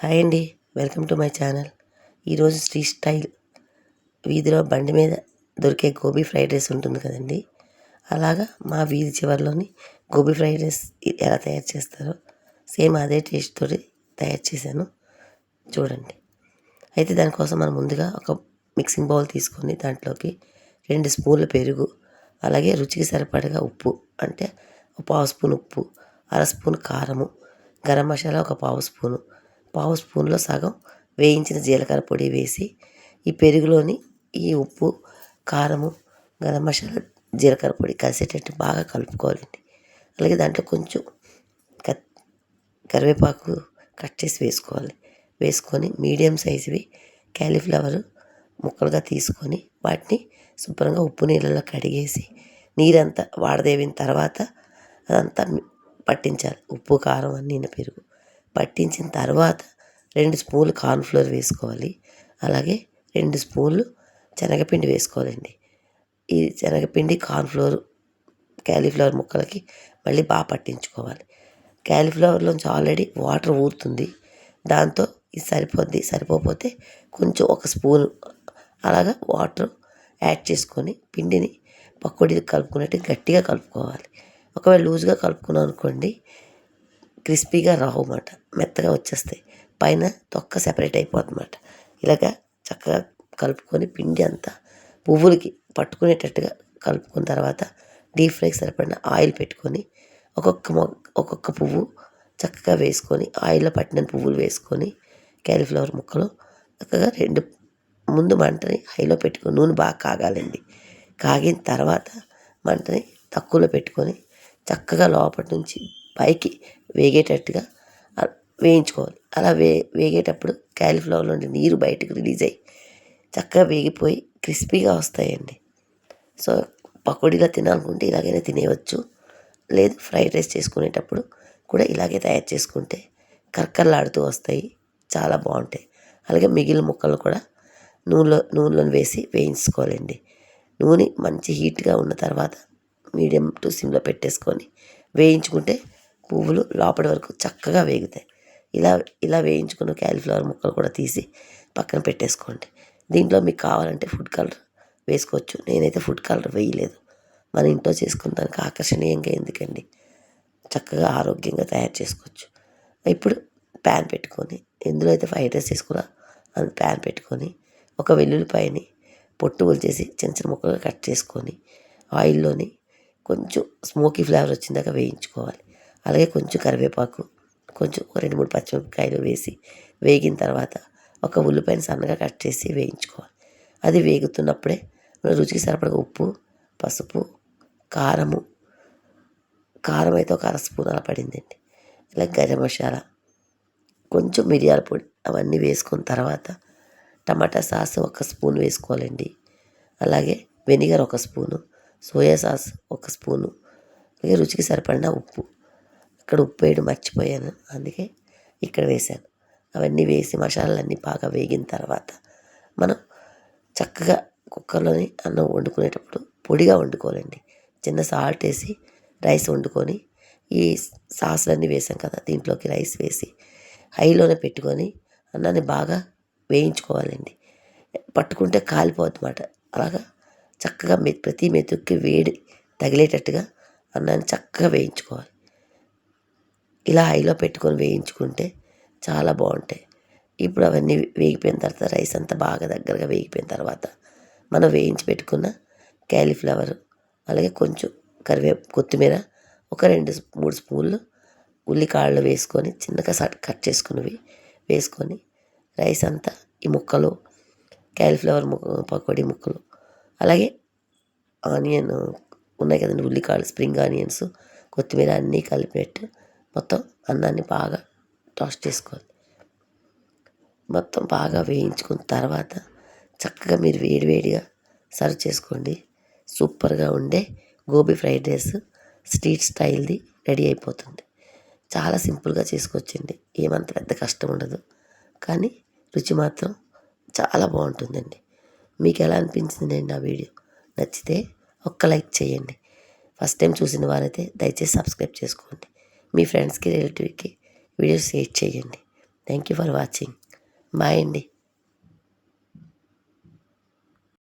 Hi అండి. Welcome to my channel. ఈరోజు street style వీధిలో బండి మీద దొరికే గోబీ ఫ్రైడ్ రైస్ ఉంటుంది కదండి. అలాగా మా వీధి చివరిలోని గోబీ ఫ్రైడ్ రైస్ ఎలా తయారు చేస్తారో సేమ్ అదే టేస్ట్ తోటి తయారు చేశాను, చూడండి. అయితే దానికోసం మనం ముందుగా ఒక మిక్సింగ్ బౌల్ తీసుకొని దాంట్లోకి 2 స్పూన్ల పెరుగు, అలాగే రుచికి సరిపడగా ఉప్పు, అంటే ఒక పావు స్పూన్ ఉప్పు, అర స్పూన్ కారము, గరం మసాలా ఒక పావు స్పూన్లో సగం వేయించిన జీలకర్ర పొడి వేసి ఈ పెరుగులోని ఈ ఉప్పు, కారము, గరం మసాలా, జీలకర్ర పొడి కలిసేటట్టు బాగా కలుపుకోవాలండి. అలాగే దాంట్లో కొంచెం కరివేపాకు కట్ చేసి వేసుకొని మీడియం సైజువి క్యాలీఫ్లవర్ ముక్కలుగా తీసుకొని వాటిని శుభ్రంగా ఉప్పు నీళ్ళలో కడిగేసి నీరంతా వాడదేవిన తర్వాత అదంతా పట్టించాలి. ఉప్పు, కారం అన్నీ పెరుగు పట్టించిన తర్వాత 2 స్పూన్లు కార్న్ఫ్లోర్ వేసుకోవాలి. అలాగే 2 స్పూన్లు శనగపిండి వేసుకోవాలండి. ఈ శనగపిండి, కార్న్ఫ్లోర్ క్యాలీఫ్లవర్ ముక్కలకి మళ్ళీ బాగా పట్టించుకోవాలి. క్యాలీఫ్లవర్లోంచి ఆల్రెడీ వాటర్ ఊరుతుంది. దాంతో ఇది సరిపోతే కొంచెం ఒక స్పూను అలాగా వాటర్ యాడ్ చేసుకొని పిండిని పకోడీలు కలుపుకున్నట్టు గట్టిగా కలుపుకోవాలి. ఒకవేళ లూజ్గా కలుపుకున్నాం అనుకోండి, క్రిస్పీగా రావు అన్నమాట, మెత్తగా వచ్చేస్తాయి, పైన తొక్క సెపరేట్ అయిపోతుందన్నమాట. ఇలాగా చక్కగా కలుపుకొని పిండి అంతా పువ్వులకి పట్టుకునేటట్టుగా కలుపుకున్న తర్వాత డీప్ ఫ్రైకి సరిపడిన ఆయిల్ పెట్టుకొని ఒక్కొక్క పువ్వు చక్కగా వేసుకొని ఆయిల్లో పట్టిన పువ్వులు వేసుకొని క్యాలీఫ్లవర్ ముక్కలు చక్కగా ముందు మంటని హైలో పెట్టుకొని నూనె బాగా కాగాలండి. కాగిన తర్వాత మంటని తక్కువలో పెట్టుకొని చక్కగా లోపటి నుంచి పైకి వేగేటట్టుగా వేయించుకోవాలి. అలా వేగేటప్పుడు క్యాలీఫ్లవర్ నుండి నీరు బయటకు రిలీజ్ అయ్యి చక్కగా వేగిపోయి క్రిస్పీగా వస్తాయండి. సో పకోడీలో తినాలనుకుంటే ఇలాగైనా తినేయవచ్చు. లేదు ఫ్రైడ్ రైస్ చేసుకునేటప్పుడు కూడా ఇలాగే తయారు చేసుకుంటే కరకరలాడుతూ వస్తాయి, చాలా బాగుంటాయి. అలాగే మిగిలిన ముక్కలు కూడా నూనెలో వేసి వేయించుకోవాలండి. నూనె మంచి హీట్గా ఉన్న తర్వాత మీడియం టు సిమ్లో పెట్టేసుకొని వేయించుకుంటే పువ్వులు లోపటి వరకు చక్కగా వేగుతాయి. ఇలా వేయించుకున్న క్యాలీఫ్లవర్ ముక్కలు కూడా తీసి పక్కన పెట్టేసుకోండి. దీంట్లో మీకు కావాలంటే ఫుడ్ కలర్ వేసుకోవచ్చు. నేనైతే ఫుడ్ కలర్ వేయలేదు. మన ఇంట్లో చేసుకున్న దానికి ఆకర్షణీయంగా ఎందుకండి, చక్కగా ఆరోగ్యంగా తయారు చేసుకోవచ్చు. ఇప్పుడు ప్యాన్ పెట్టుకొని, ఎందులో అయితే ఫ్రైడ్ రైస్ చేసుకున్నా అది ప్యాన్ పెట్టుకొని ఒక వెల్లుల్లిపాయని పొట్టు వచ్చేసి చిన్న చిన్న ముక్కలుగా కట్ చేసుకొని ఆయిల్లోని కొంచెం స్మోకీ ఫ్లేవర్ వచ్చిందాక వేయించుకోవాలి. అలాగే కొంచెం కరివేపాకు, కొంచెం 2-3 పచ్చిమిరపకాయలు వేసి వేగిన తర్వాత ఒక ఉల్లిపాయని సన్నగా కట్ చేసి వేయించుకోవాలి. అది వేగుతున్నప్పుడే రుచికి సరిపడగా ఉప్పు, పసుపు, కారం అయితే ఒక అర స్పూన్ అలా పడిందండి. ఇలా గరం మసాలా, కొంచెం మిరియాల పొడి అవన్నీ వేసుకున్న తర్వాత టమాటా సాస్ 1 స్పూన్ వేసుకోవాలండి. అలాగే vinegar 1 spoon, soya sauce 1 spoon, అలాగే రుచికి సరిపడిన ఉప్పు. ఇక్కడ ఉప్పు వేయడం మర్చిపోయాను, అందుకే ఇక్కడ వేశాను. అవన్నీ వేసి మసాలాలన్నీ బాగా వేగిన తర్వాత మనం చక్కగా కుక్కర్లోని అన్నం వండుకునేటప్పుడు పొడిగా వండుకోవాలండి. చిన్న సాల్ట్ వేసి రైస్ వండుకొని ఈ సాసులన్నీ వేసాం కదా, దీంట్లోకి రైస్ వేసి హైలోనే పెట్టుకొని అన్నాన్ని బాగా వేయించుకోవాలండి. పట్టుకుంటే కాలిపోతుందన్నమాట. అలాగా చక్కగా ప్రతి మెతుక్కి వేడి తగిలేటట్టుగా అన్నాన్ని చక్కగా వేయించుకోవాలి. ఇలా హైలో పెట్టుకొని వేయించుకుంటే చాలా బాగుంటాయి. ఇప్పుడు అవన్నీ వేగిపోయిన తర్వాత రైస్ అంతా బాగా దగ్గరగా వేగిపోయిన తర్వాత మనం వేయించి పెట్టుకున్న క్యాలీఫ్లవర్, అలాగే కొంచెం కొత్తిమీర, ఒక 2-3 స్పూన్లు ఉల్లికాడలు వేసుకొని చిన్నగా కట్ చేసుకున్నవి వేసుకొని రైస్ అంతా ఈ ముక్కలు, క్యాలీఫ్లవర్ పకోడీ ముక్కలు, అలాగే ఆనియన్ ఉన్నాయి కదండి, ఉల్లికాడలు, స్ప్రింగ్ ఆనియన్స్, కొత్తిమీర అన్నీ కలిపినట్టు మొత్తం అన్నాన్ని బాగా టాస్ట్ చేసుకోవాలి. మొత్తం బాగా వేయించుకున్న తర్వాత చక్కగా మీరు వేడివేడిగా సర్వ్ చేసుకోండి. సూపర్గా ఉండే గోబీ ఫ్రైడ్ రైస్ స్ట్రీట్ స్టైల్ది రెడీ అయిపోతుంది. చాలా సింపుల్గా చేసుకోవచ్చండి, ఏమంత పెద్ద కష్టం ఉండదు, కానీ రుచి మాత్రం చాలా బాగుంటుందండి. మీకు ఎలా అనిపించిందండి నా వీడియో? నచ్చితే ఒక్క లైక్ చేయండి. ఫస్ట్ టైం చూసిన వారైతే దయచేసి సబ్స్క్రైబ్ చేసుకోండి. మీ ఫ్రెండ్స్కి, రిలేటివ్కి వీడియో షేర్ చేయండి. Thank you for watching. Bye అండి.